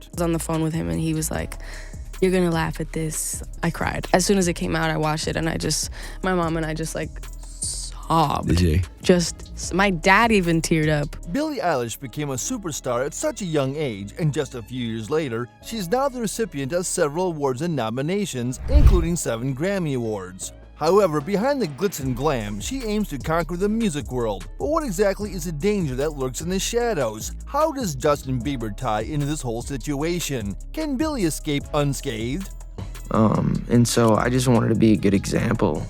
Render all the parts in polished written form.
out. I was on the phone with him and he was like, "You're gonna laugh at this." I cried. As soon as it came out, I watched it and my mom and I just like sobbed. Did you? My dad even teared up. Billie Eilish became a superstar at such a young age, and just a few years later, she's now the recipient of several awards and nominations, including 7 Grammy Awards. However, behind the glitz and glam, she aims to conquer the music world. But what exactly is the danger that lurks in the shadows? How does Justin Bieber tie into this whole situation? Can Billie escape unscathed? And so I just wanted to be a good example,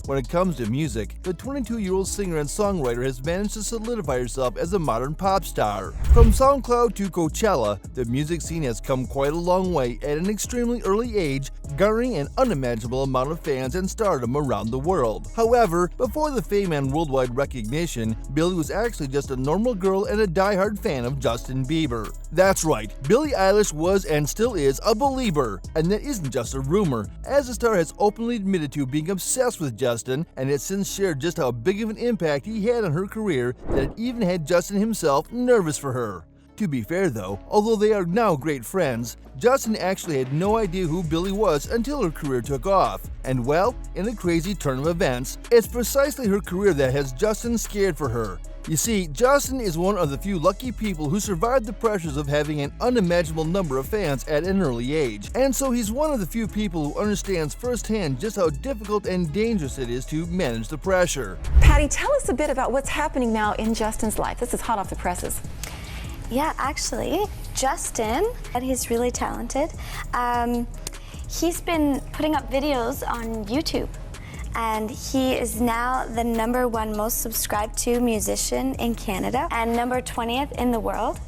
When it comes to music, the 22-year-old singer and songwriter has managed to solidify herself as a modern pop star. From SoundCloud to Coachella, the music scene has come quite a long way at an extremely early age, garnering an unimaginable amount of fans and stardom around the world. However, before the fame and worldwide recognition, Billie was actually just a normal girl and a die-hard fan of Justin Bieber. That's right, Billie Eilish was and still is a believer, and that isn't just a rumor, as the star has openly admitted to being obsessed with Justin and has since shared just how big of an impact he had on her career that it even had Justin himself nervous for her. To be fair though, although they are now great friends, Justin actually had no idea who Billie was until her career took off. And well, in a crazy turn of events, it's precisely her career that has Justin scared for her. You see, Justin is one of the few lucky people who survived the pressures of having an unimaginable number of fans at an early age, and so he's one of the few people who understands firsthand just how difficult and dangerous it is to manage the pressure. Patty, tell us a bit about what's happening now in Justin's life. This is hot off the presses. Yeah, actually, Justin, he's really talented. He's been putting up videos on YouTube, and he is now the #1 most subscribed to musician in Canada and number 20th in the world.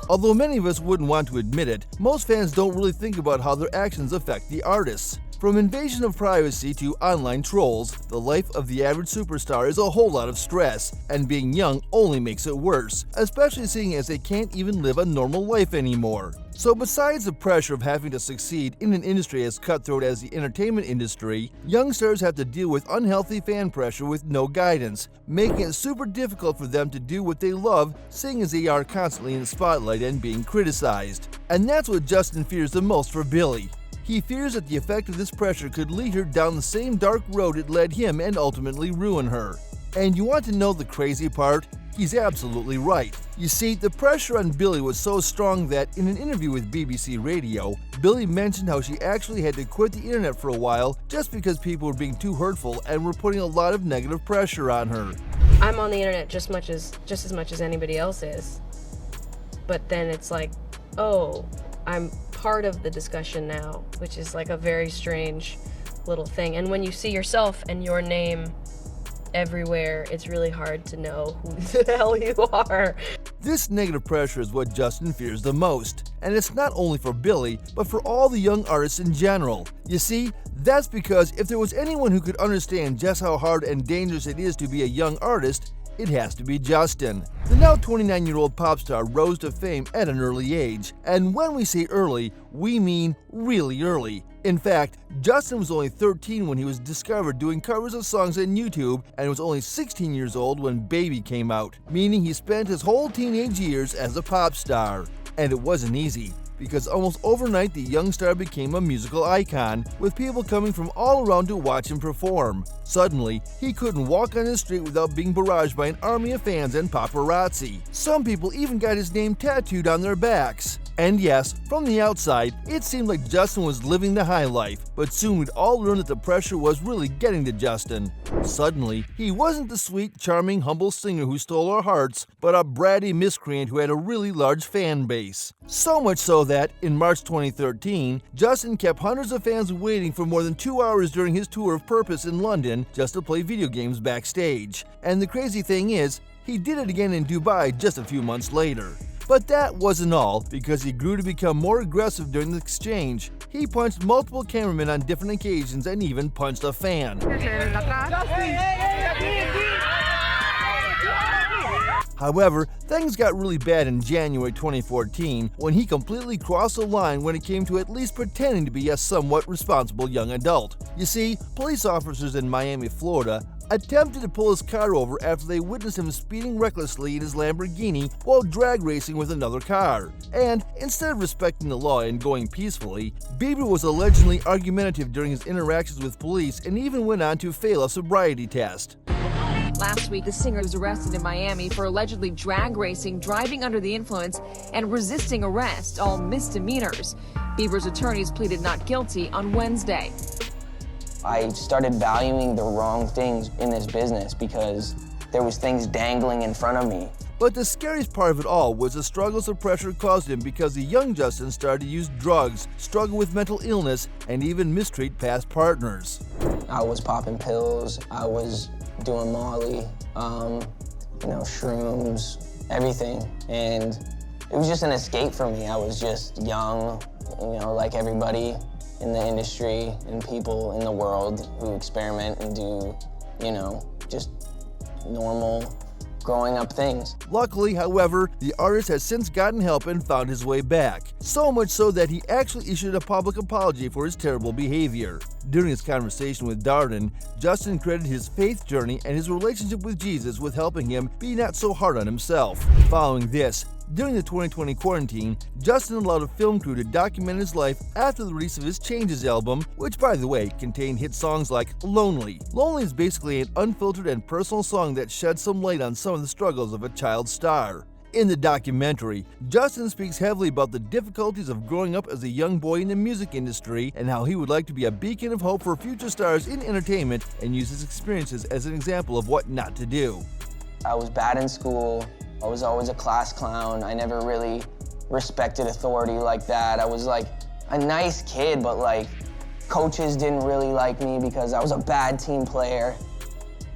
Although many of us wouldn't want to admit it, most fans don't really think about how their actions affect the artists. From invasion of privacy to online trolls, the life of the average superstar is a whole lot of stress, and being young only makes it worse, especially seeing as they can't even live a normal life anymore. So besides the pressure of having to succeed in an industry as cutthroat as the entertainment industry, young stars have to deal with unhealthy fan pressure with no guidance, making it super difficult for them to do what they love, seeing as they are constantly in the spotlight and being criticized. And that's what Justin fears the most for Billie. He fears that the effect of this pressure could lead her down the same dark road it led him and ultimately ruin her. And you want to know the crazy part? He's absolutely right. You see, the pressure on Billie was so strong that in an interview with BBC Radio, Billie mentioned how she actually had to quit the internet for a while just because people were being too hurtful and were putting a lot of negative pressure on her. I'm on the internet just as much as anybody else is. But then it's like, oh, I'm part of the discussion now, which is like a very strange little thing. And when you see yourself and your name everywhere, it's really hard to know who the hell you are. This negative pressure is what Justin fears the most. And it's not only for Billie, but for all the young artists in general. You see, that's because if there was anyone who could understand just how hard and dangerous it is to be a young artist, it has to be Justin. The now 29-year-old pop star rose to fame at an early age, and when we say early, we mean really early. In fact, Justin was only 13 when he was discovered doing covers of songs on YouTube, and was only 16 years old when Baby came out, meaning he spent his whole teenage years as a pop star. And it wasn't easy, because almost overnight the young star became a musical icon, with people coming from all around to watch him perform. Suddenly, he couldn't walk on the street without being barraged by an army of fans and paparazzi. Some people even got his name tattooed on their backs. And yes, from the outside, it seemed like Justin was living the high life, but soon we'd all learn that the pressure was really getting to Justin. Suddenly, he wasn't the sweet, charming, humble singer who stole our hearts, but a bratty miscreant who had a really large fan base. So much so that, in March 2013, Justin kept hundreds of fans waiting for more than 2 hours during his tour of Purpose in London just to play video games backstage. And the crazy thing is, he did it again in Dubai just a few months later. But that wasn't all, because he grew to become more aggressive during the exchange. He punched multiple cameramen on different occasions and even punched a fan. However, things got really bad in January 2014 when he completely crossed the line when it came to at least pretending to be a somewhat responsible young adult. You see, police officers in Miami, Florida, attempted to pull his car over after they witnessed him speeding recklessly in his Lamborghini while drag racing with another car. And instead of respecting the law and going peacefully, Bieber was allegedly argumentative during his interactions with police and even went on to fail a sobriety test. Last week, the singer was arrested in Miami for allegedly drag racing, driving under the influence, and resisting arrest, all misdemeanors. Bieber's attorneys pleaded not guilty on Wednesday. I started valuing the wrong things in this business because there was things dangling in front of me. But the scariest part of it all was the struggles of pressure caused him because the young Justin started to use drugs, struggle with mental illness, and even mistreat past partners. I was popping pills, I was doing Molly, shrooms, everything. And it was just an escape for me. I was just young, like everybody in the industry and people in the world who experiment and do, just normal growing up things. Luckily, however, the artist has since gotten help and found his way back. So much so that he actually issued a public apology for his terrible behavior. During his conversation with Darden, Justin credited his faith journey and his relationship with Jesus with helping him be not so hard on himself. Following this, during the 2020 quarantine, Justin allowed a film crew to document his life after the release of his Changes album, which, by the way, contained hit songs like Lonely. Lonely is basically an unfiltered and personal song that sheds some light on some of the struggles of a child star. In the documentary, Justin speaks heavily about the difficulties of growing up as a young boy in the music industry and how he would like to be a beacon of hope for future stars in entertainment and use his experiences as an example of what not to do. I was bad in school. I was always a class clown. I never really respected authority like that. I was like a nice kid, but coaches didn't really like me because I was a bad team player.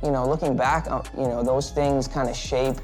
Looking back, those things kind of shape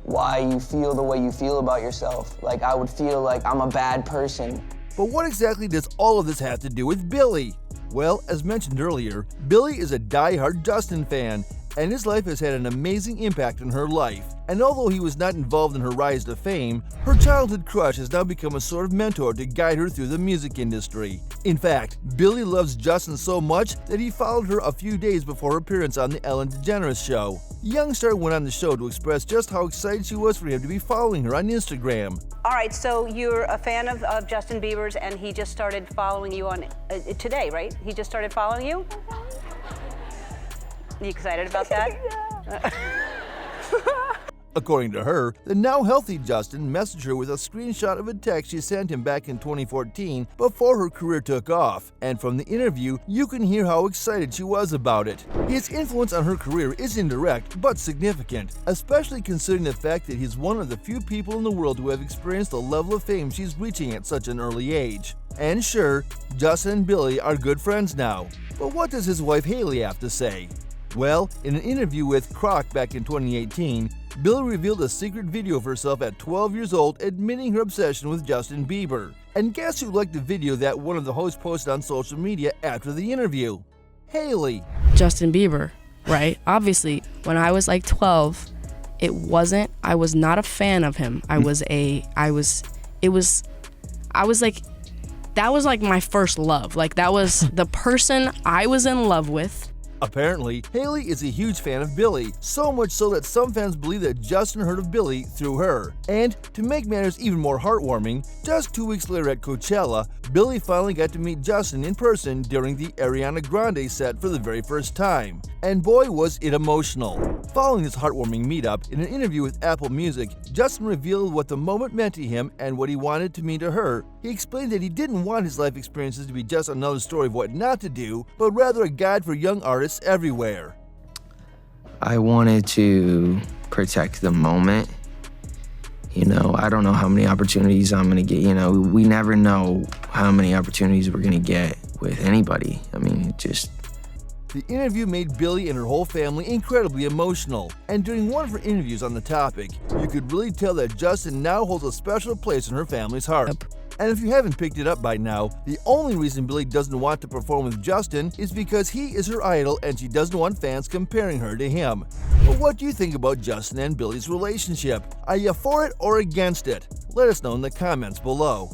why you feel the way you feel about yourself. I would feel like I'm a bad person. But what exactly does all of this have to do with Billie? Well, as mentioned earlier, Billie is a die-hard Justin fan, and his life has had an amazing impact on her life. And although he was not involved in her rise to fame, her childhood crush has now become a sort of mentor to guide her through the music industry. In fact, Billie loves Justin so much that he followed her a few days before her appearance on The Ellen DeGeneres Show. Young star went on the show to express just how excited she was for him to be following her on Instagram. All right, so you're a fan of Justin Bieber's, and he just started following you on today, right? He just started following you? You excited about that? According to her, the now healthy Justin messaged her with a screenshot of a text she sent him back in 2014 before her career took off, and from the interview, you can hear how excited she was about it. His influence on her career is indirect, but significant, especially considering the fact that he's one of the few people in the world who have experienced the level of fame she's reaching at such an early age. And sure, Justin and Billie are good friends now, but what does his wife Hailey have to say? Well, in an interview with Croc back in 2018, Billie revealed a secret video of herself at 12 years old admitting her obsession with Justin Bieber. And guess who liked the video that one of the hosts posted on social media after the interview? Hailey. Justin Bieber, right? Obviously, when I was 12, I was not a fan of him. That was my first love. That was the person I was in love with. Apparently, Hailey is a huge fan of Billie, so much so that some fans believe that Justin heard of Billie through her. And to make matters even more heartwarming, just 2 weeks later at Coachella, Billie finally got to meet Justin in person during the Ariana Grande set for the very first time. And boy, was it emotional. Following this heartwarming meetup, in an interview with Apple Music, Justin revealed what the moment meant to him and what he wanted to mean to her. He explained that he didn't want his life experiences to be just another story of what not to do, but rather a guide for young artists everywhere. I wanted to protect the moment. I don't know how many opportunities I'm gonna get. We never know how many opportunities we're gonna get with anybody. The interview made Billie and her whole family incredibly emotional, and during one of her interviews on the topic, you could really tell that Justin now holds a special place in her family's heart. And if you haven't picked it up by now, the only reason Billie doesn't want to perform with Justin is because he is her idol and she doesn't want fans comparing her to him. But what do you think about Justin and Billie's relationship? Are you for it or against it? Let us know in the comments below.